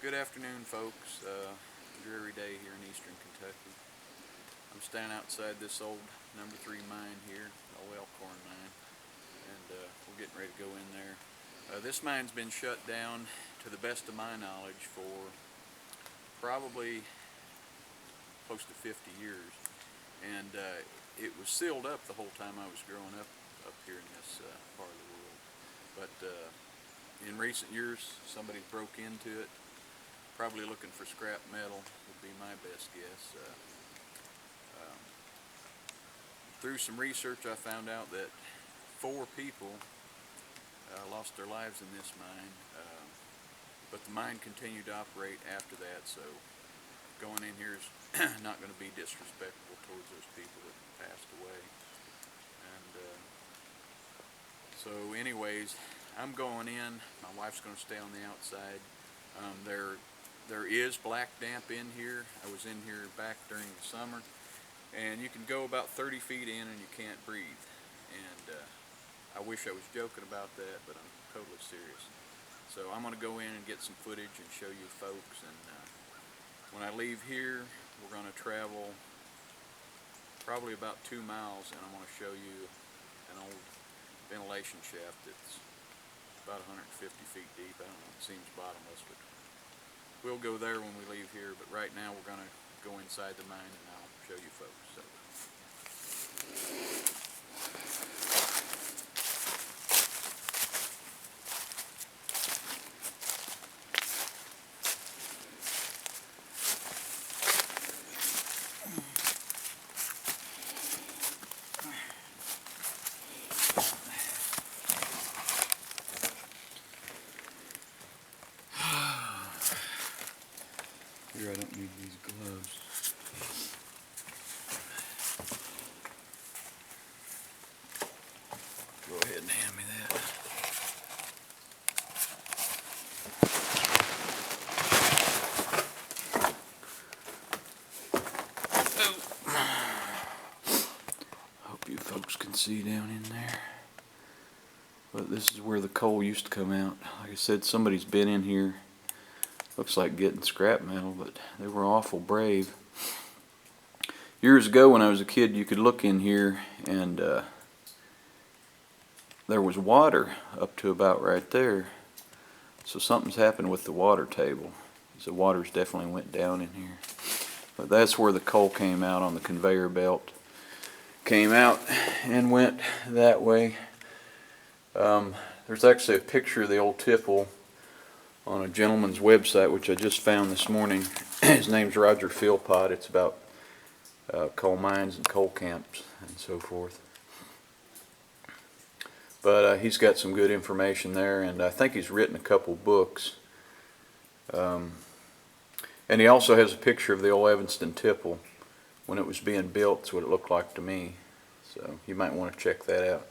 Good afternoon, folks. Dreary day here in eastern Kentucky. I'm standing outside this old number 3 mine here, old Elkhorn mine, and we're getting ready to go in there. This mine's been shut down, to the best of my knowledge, for probably close to 50 years, and it was sealed up the whole time I was growing up here in this part of the world. But in recent years, somebody broke into it, probably looking for scrap metal would be my best guess. Um, Through some research, I found out that 4 people lost their lives in this mine, but the mine continued to operate after that, so going in here is not going to be disrespectful towards those people that passed away. And so anyways, I'm going in. My wife's going to stay on the outside. There is black damp in here. I was in here back during the summer, and you can go about 30 feet in and you can't breathe. And I wish I was joking about that, but I'm totally serious. So I'm going to go in and get some footage and show you folks. And when I leave here, we're going to travel probably about 2 miles, and I'm going to show you an old ventilation shaft that's about 150 feet deep. I don't know, it seems bottomless, but we'll go there when we leave here. But right now we're going to go inside the mine and I'll show you folks. So. Here, I don't need these gloves. Go ahead and hand me that. Hope you folks can see down in there. But this is where the coal used to come out. Like I said, somebody's been in here. Looks like getting scrap metal, but they were awful brave. Years ago when I was a kid, you could look in here and there was water up to about right there. So something's happened with the water table. So water's definitely went down in here. But that's where the coal came out on the conveyor belt. Came out and went that way. There's actually a picture of the old tipple on a gentleman's website, which I just found this morning. His name's Roger Philpott. It's about coal mines and coal camps and so forth. But he's got some good information there, and I think he's written a couple books. And he also has a picture of the old Evanston tipple when it was being built. That's what it looked like to me. So you might want to check that out.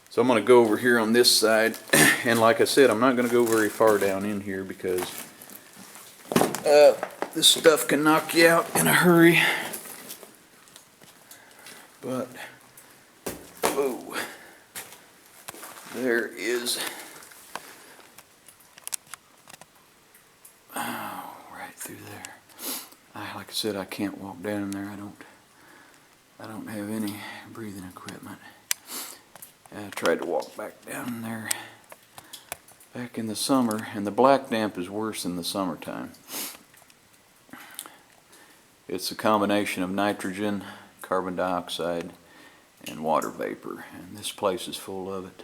So I'm going to go over here on this side, and like I said, I'm not going to go very far down in here because this stuff can knock you out in a hurry. But, whoa, there is, oh, right through there. Like I said, I can't walk down in there. I don't have any breathing equipment. I tried to walk back down there back in the summer, and the black damp is worse in the summertime. It's a combination of nitrogen, carbon dioxide, and water vapor, and this place is full of it.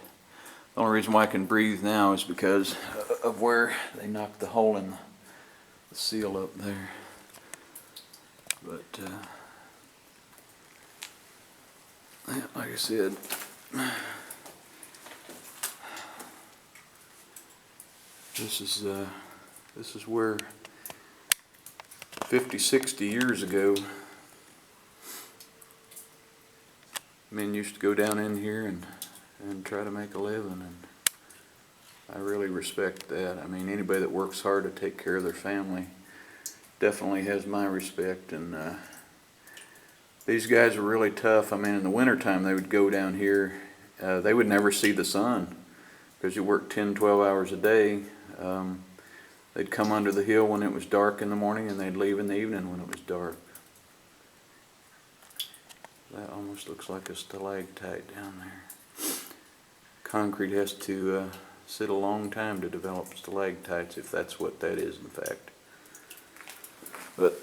The only reason why I can breathe now is because of where they knocked the hole in the seal up there. But like I said, this is where 50, 60 years ago men used to go down in here and try to make a living, and I really respect that. I mean, anybody that works hard to take care of their family definitely has my respect. And these guys are really tough. I mean, in the wintertime they would go down here. They would never see the sun because you work 10, 12 hours a day. They'd come under the hill when it was dark in the morning, and they'd leave in the evening when it was dark. That almost looks like a stalactite down there. Concrete has to sit a long time to develop stalactites, if that's what that is in fact. But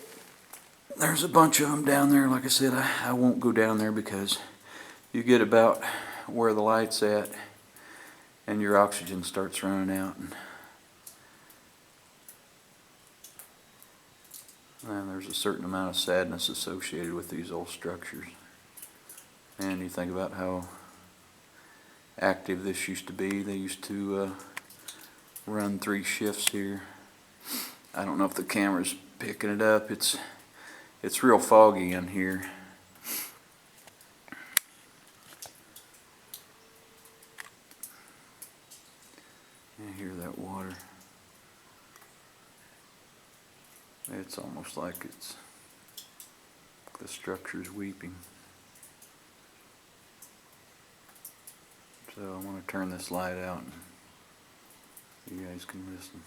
there's a bunch of them down there. Like I said, I won't go down there because you get about where the light's at and your oxygen starts running out, and there's a certain amount of sadness associated with these old structures. And you think about how active this used to be. They used to run 3 shifts here. I don't know if the camera's picking it up. It's real foggy in here. I hear that water. It's almost like the structure's weeping. So I want to turn this light out and you guys can listen.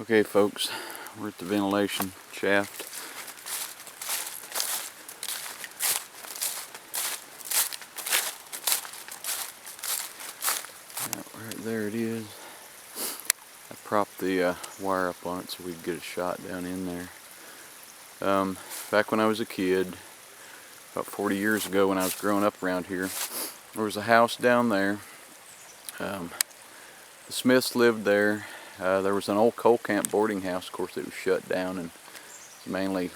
Okay folks, we're at the ventilation shaft. Right there it is. I propped the wire up on it so we could get a shot down in there. Back when I was a kid, about 40 years ago when I was growing up around here, there was a house down there. The Smiths lived there. There was an old coal camp boarding house. Of course, it was shut down and mainly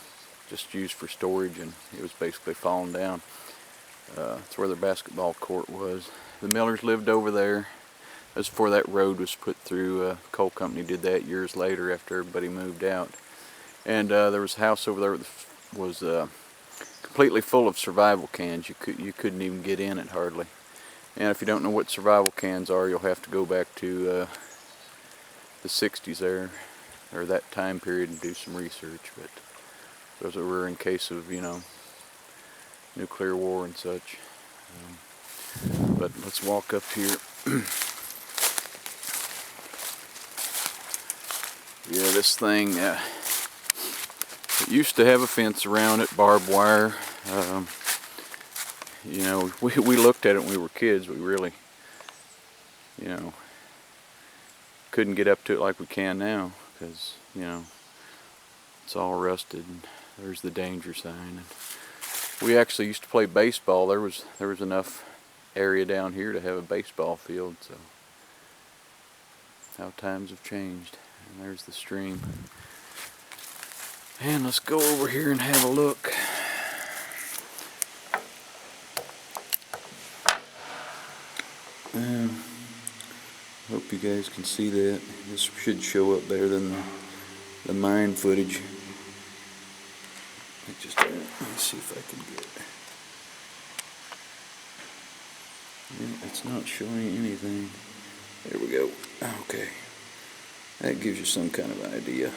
just used for storage, and it was basically falling down. That's where their basketball court was. The Millers lived over there. That was before that road was put through. The coal company did that years later after everybody moved out. And there was a house over there that was completely full of survival cans. You couldn't even get in it hardly. And if you don't know what survival cans are, you'll have to go back to the 60s there, or that time period, and do some research. But those were in case of, you know, nuclear war and such. But let's walk up here. Yeah, this thing, it used to have a fence around it, barbed wire. You know, we looked at it when we were kids. We really, you know, couldn't get up to it like we can now, because, you know, it's all rusted, and there's the danger sign. And we actually used to play baseball. There was enough area down here to have a baseball field. So how times have changed. And there's the stream. And let's go over here and have a look. Hope you guys can see that. This should show up better than the mine footage. Let me see if I can get it. Yeah, it's not showing anything. There we go. Okay. That gives you some kind of idea.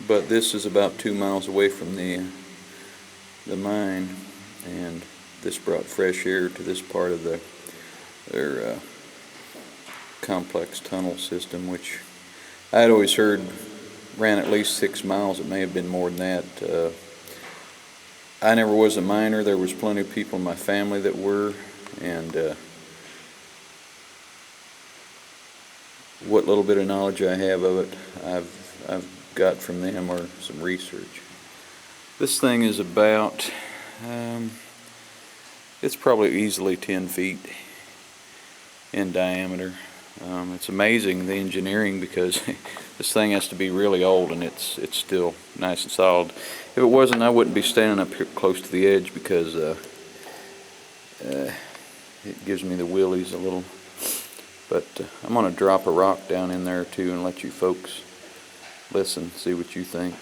But this is about 2 miles away from the mine, and this brought fresh air to this part of their complex tunnel system, which I had always heard ran at least 6 miles. It may have been more than that. I never was a miner. There was plenty of people in my family that were, and what little bit of knowledge I have of it, I've got from them or some research. This thing is about, it's probably easily 10 feet in diameter. It's amazing, the engineering, because this thing has to be really old and it's still nice and solid. If it wasn't, I wouldn't be standing up here close to the edge, because it gives me the willies a little. But I'm going to drop a rock down in there too and let you folks listen, see what you think.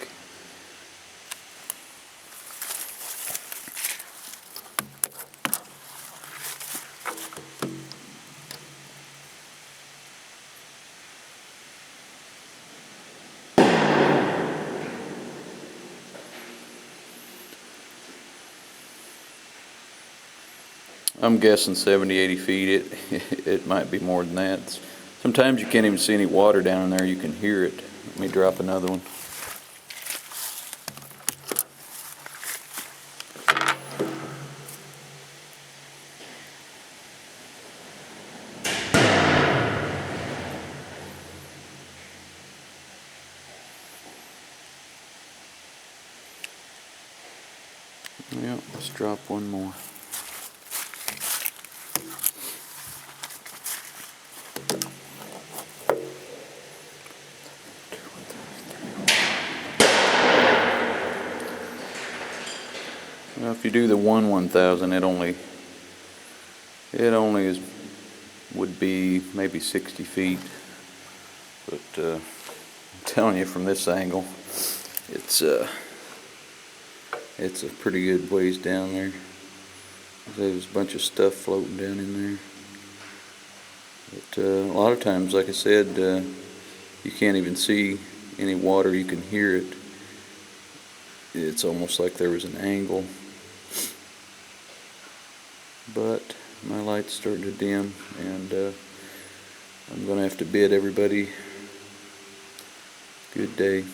I'm guessing 70, 80 feet. It might be more than that. Sometimes you can't even see any water down in there. You can hear it. Let me drop another one. Yep, let's drop one more. Well, if you do the 1,000, it only would be maybe 60 feet. But I'm telling you, from this angle, it's a pretty good ways down there. There's a bunch of stuff floating down in there. But a lot of times, like I said, you can't even see any water. You can hear it. It's almost like there was an angle. But my light's starting to dim, and I'm going to have to bid everybody good day.